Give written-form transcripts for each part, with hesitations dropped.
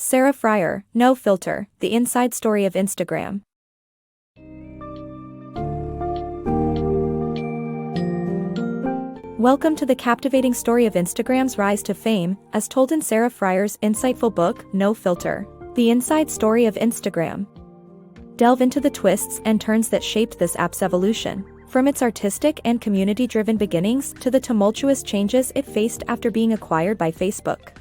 Sarah Frier, No Filter, The Inside Story of Instagram. Welcome to the captivating story of Instagram's rise to fame, as told in Sarah Frier's insightful book, No Filter, The Inside Story of Instagram. Delve into the twists and turns that shaped this app's evolution, from its artistic and community-driven beginnings to the tumultuous changes it faced after being acquired by Facebook.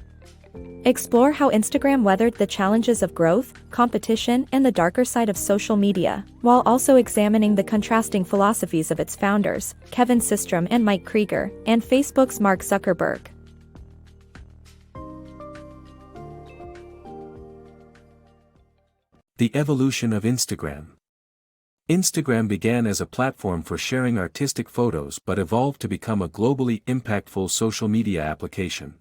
Explore how Instagram weathered the challenges of growth, competition, and the darker side of social media, while also examining the contrasting philosophies of its founders, Kevin Systrom and Mike Krieger, and Facebook's Mark Zuckerberg. The evolution of Instagram. Instagram began as a platform for sharing artistic photos but evolved to become a globally impactful social media application.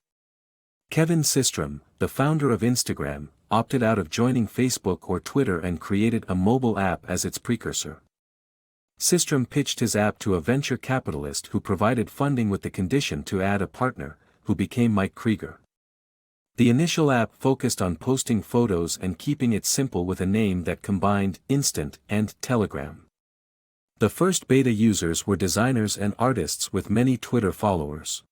Kevin Systrom, the founder of Instagram, opted out of joining Facebook or Twitter and created a mobile app as its precursor. Systrom pitched his app to a venture capitalist who provided funding with the condition to add a partner, who became Mike Krieger. The initial app focused on posting photos and keeping it simple with a name that combined Instant and Telegram. The first beta users were designers and artists with many Twitter followers.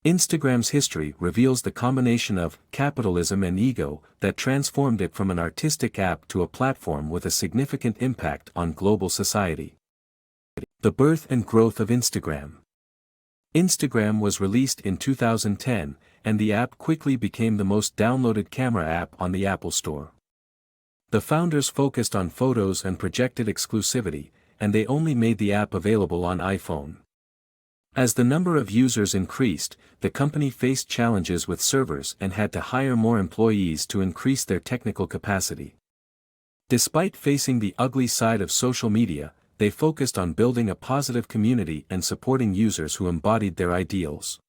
Instagram's history reveals the combination of capitalism and ego that transformed it from an artistic app to a platform with a significant impact on global society. The birth and growth of Instagram. Instagram was released in 2010, and the app quickly became the most downloaded camera app on the Apple Store. The founders focused on photos and projected exclusivity, and they only made the app available on iPhone. As the number of users increased, the company faced challenges with servers and had to hire more employees to increase their technical capacity. Despite facing the ugly side of social media, they focused on building a positive community and supporting users who embodied their ideals.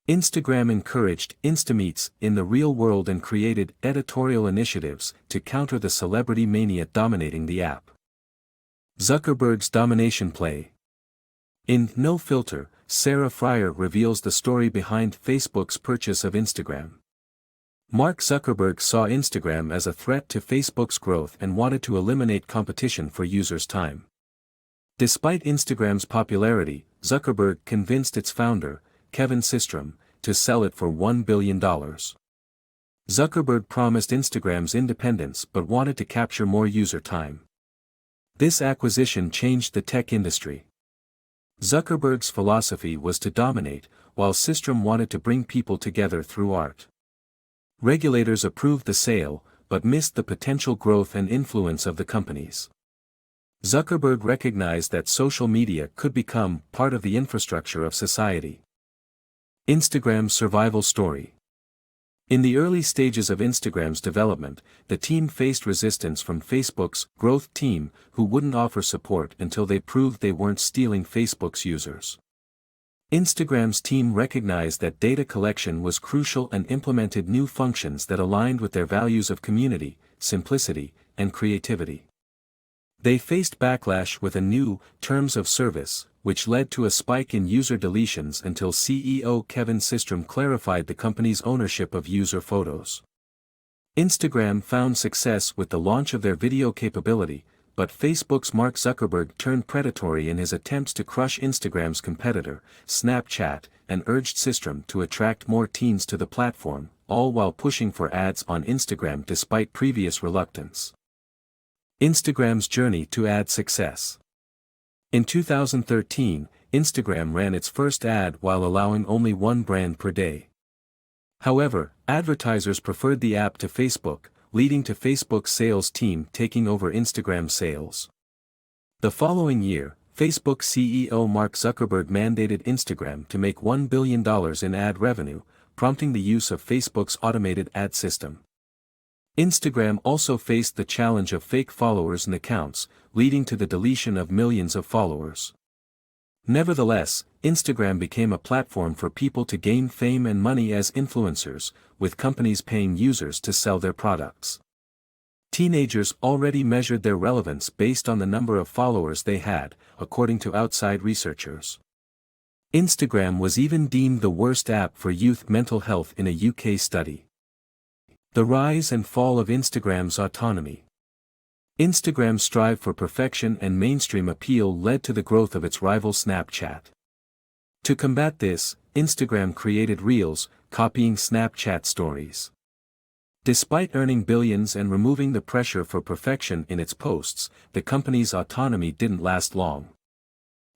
Instagram encouraged Instameets in the real world and created editorial initiatives to counter the celebrity mania dominating the app. Zuckerberg's domination play. In No Filter, Sarah Frier reveals the story behind Facebook's purchase of Instagram. Mark Zuckerberg saw Instagram as a threat to Facebook's growth and wanted to eliminate competition for users' time. Despite Instagram's popularity, Zuckerberg convinced its founder, Kevin Systrom, to sell it for $1 billion. Zuckerberg promised Instagram's independence but wanted to capture more user time. This acquisition changed the tech industry. Zuckerberg's philosophy was to dominate, while Systrom wanted to bring people together through art. Regulators approved the sale, but missed the potential growth and influence of the companies. Zuckerberg recognized that social media could become part of the infrastructure of society. Instagram's survival story. In the early stages of Instagram's development, the team faced resistance from Facebook's growth team, who wouldn't offer support until they proved they weren't stealing Facebook's users. Instagram's team recognized that data collection was crucial and implemented new functions that aligned with their values of community, simplicity, and creativity. They faced backlash with a new terms of service, which led to a spike in user deletions until CEO Kevin Systrom clarified the company's ownership of user photos. Instagram found success with the launch of their video capability, but Facebook's Mark Zuckerberg turned predatory in his attempts to crush Instagram's competitor, Snapchat, and urged Systrom to attract more teens to the platform, all while pushing for ads on Instagram despite previous reluctance. Instagram's journey to ad success. In 2013, Instagram ran its first ad while allowing only one brand per day. However, advertisers preferred the app to Facebook, leading to Facebook's sales team taking over Instagram sales. The following year, Facebook CEO Mark Zuckerberg mandated Instagram to make $1 billion in ad revenue, prompting the use of Facebook's automated ad system. Instagram also faced the challenge of fake followers and accounts, leading to the deletion of millions of followers. Nevertheless, Instagram became a platform for people to gain fame and money as influencers, with companies paying users to sell their products. Teenagers already measured their relevance based on the number of followers they had, according to outside researchers. Instagram was even deemed the worst app for youth mental health in a UK study. The rise and fall of Instagram's autonomy. Instagram's strive for perfection and mainstream appeal led to the growth of its rival Snapchat. To combat this, Instagram created Reels, copying Snapchat stories. Despite earning billions and removing the pressure for perfection in its posts, the company's autonomy didn't last long.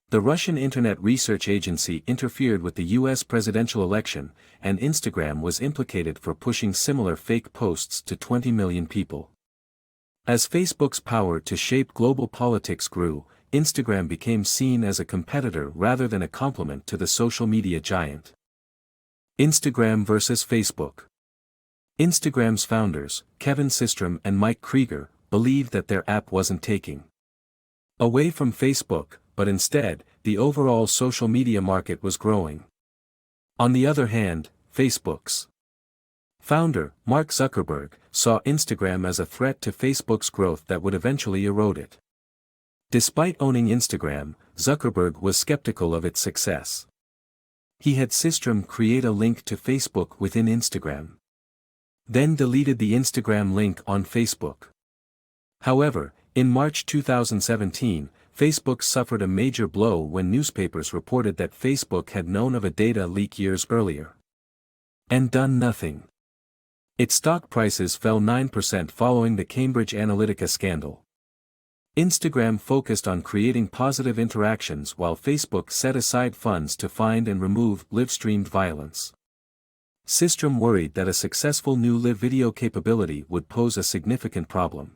The Russian Internet Research Agency interfered with the US presidential election, and Instagram was implicated for pushing similar fake posts to 20 million people. As Facebook's power to shape global politics grew, Instagram became seen as a competitor rather than a complement to the social media giant. Instagram versus Facebook. Instagram's founders, Kevin Systrom and Mike Krieger, believed that their app wasn't taking away from Facebook, but instead, the overall social media market was growing. On the other hand, Facebook's founder, Mark Zuckerberg, saw Instagram as a threat to Facebook's growth that would eventually erode it. Despite owning Instagram, Zuckerberg was skeptical of its success. He had Systrom create a link to Facebook within Instagram, then deleted the Instagram link on Facebook. However, in March 2017, Facebook suffered a major blow when newspapers reported that Facebook had known of a data leak years earlier and done nothing. Its stock prices fell 9% following the Cambridge Analytica scandal. Instagram focused on creating positive interactions while Facebook set aside funds to find and remove live-streamed violence. Systrom worried that a successful new live video capability would pose a significant problem.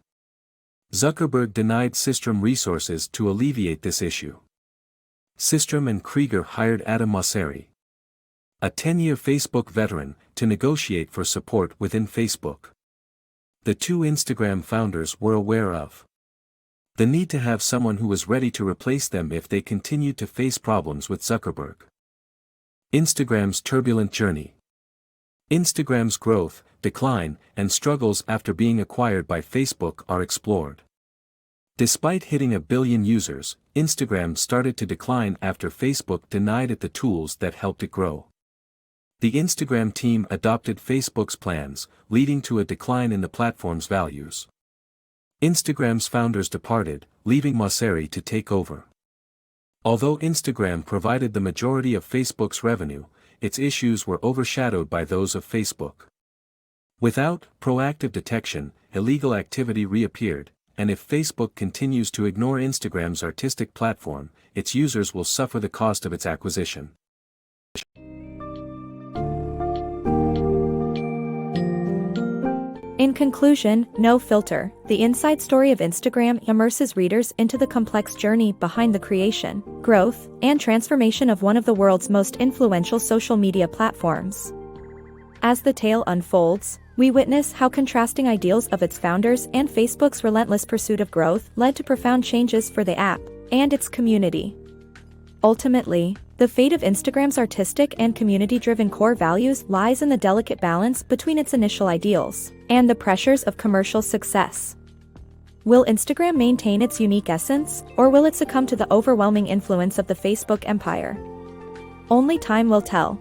Zuckerberg denied Systrom resources to alleviate this issue. Systrom and Krieger hired Adam Mosseri, a 10-year Facebook veteran, to negotiate for support within Facebook. The two Instagram founders were aware of the need to have someone who was ready to replace them if they continued to face problems with Zuckerberg. Instagram's turbulent journey. Instagram's growth, decline, and struggles after being acquired by Facebook are explored. Despite hitting 1 billion users, Instagram started to decline after Facebook denied it the tools that helped it grow. The Instagram team adopted Facebook's plans, leading to a decline in the platform's values. Instagram's founders departed, leaving Mosseri to take over. Although Instagram provided the majority of Facebook's revenue, its issues were overshadowed by those of Facebook. Without proactive detection, illegal activity reappeared, and if Facebook continues to ignore Instagram's artistic platform, its users will suffer the cost of its acquisition. In conclusion, No Filter, the inside story of Instagram immerses readers into the complex journey behind the creation, growth, and transformation of one of the world's most influential social media platforms. As the tale unfolds, we witness how contrasting ideals of its founders and Facebook's relentless pursuit of growth led to profound changes for the app and its community. Ultimately, the fate of Instagram's artistic and community-driven core values lies in the delicate balance between its initial ideals and the pressures of commercial success. Will Instagram maintain its unique essence, or will it succumb to the overwhelming influence of the Facebook empire? Only time will tell.